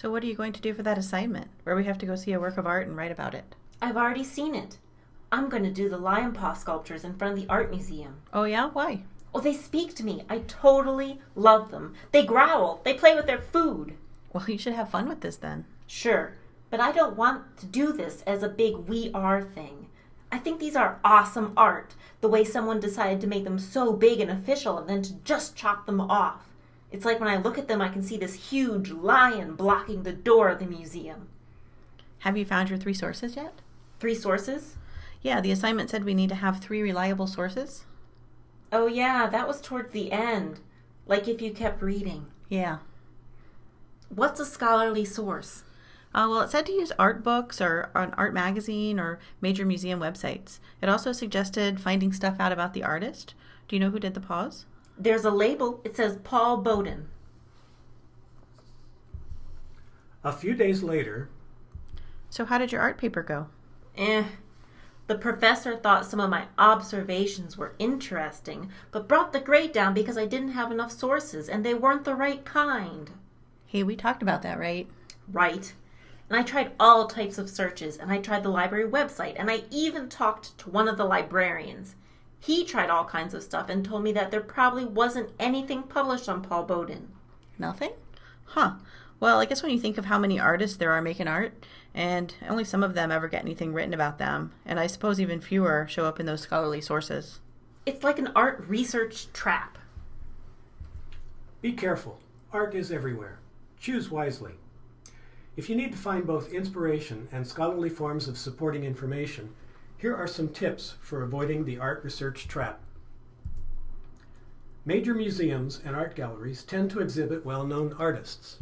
So what are you going to do for that assignment, where we have to go see a work of art and write about it? I've already seen it. I'm going to do the lion paw sculptures in front of the art museum. Oh yeah? Why? Oh, they speak to me. I totally love them. They growl. They play with their food. Well, you should have fun with this then. Sure, but I don't want to do this as a big we are thing. I think these are awesome art, the way someone decided to make them so big and official and then to just chop them off. It's like when I look at them, I can see this huge lion blocking the door of the museum. Have you found your 3 sources yet? 3 sources? Yeah, the assignment said we need to have 3 reliable sources. Oh yeah, that was towards the end. Like if you kept reading. Yeah. What's a scholarly source? Well, it said to use art books or an art magazine or major museum websites. It also suggested finding stuff out about the artist. Do you know who did the paws? There's a label. It says Paul Bowden. A few days later, So how did your art paper go? The professor thought some of my observations were interesting, but brought the grade down because I didn't have enough sources and they weren't the right kind. Hey, we talked about that, right? Right. And I tried all types of searches, and I tried the library website, and I even talked to one of the librarians. He tried all kinds of stuff and told me that there probably wasn't anything published on Paul Bowden. Nothing? Huh. Well, I guess when you think of how many artists there are making art, and only some of them ever get anything written about them, and I suppose even fewer show up in those scholarly sources. It's like an art research trap. be careful. Art is everywhere. Choose wisely. If you need to find both inspiration and scholarly forms of supporting information, here are some tips for avoiding the art research trap. Major museums and art galleries tend to exhibit well-known artists.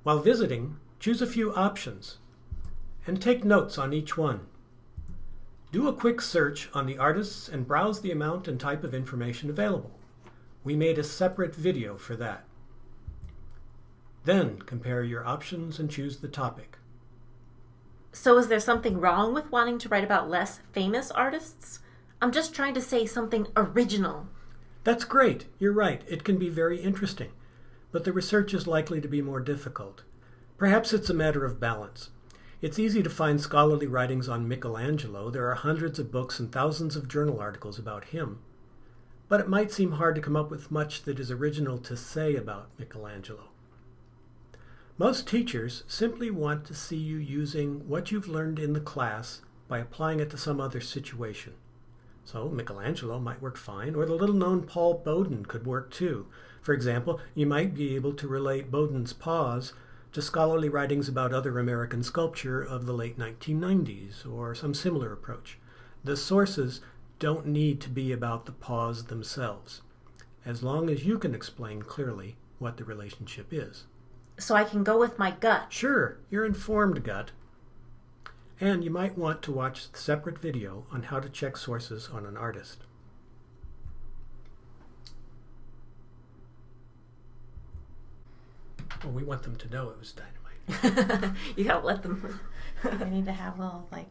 While visiting, choose a few options and take notes on each one. Do a quick search on the artists and browse the amount and type of information available. We made a separate video for that. Then compare your options and choose the topic. So is there something wrong with wanting to write about less famous artists? I'm just trying to say something original. That's great. You're right. It can be very interesting, but the research is likely to be more difficult. Perhaps it's a matter of balance. It's easy to find scholarly writings on Michelangelo. There are hundreds of books and thousands of journal articles about him. But it might seem hard to come up with much that is original to say about Michelangelo. Most teachers simply want to see you using what you've learned in the class by applying it to some other situation. So Michelangelo might work fine, or the little-known Paul Bowden could work too. For example, you might be able to relate Bowden's paws to scholarly writings about other American sculpture of the late 1990s, or some similar approach. The sources don't need to be about the paws themselves, as long as you can explain clearly what the relationship is. So I can go with my gut. Sure, your informed gut. And you might want to watch a separate video on how to check sources on an artist. Well, we want them to know it was dynamite. You gotta let them. I need to have little, like,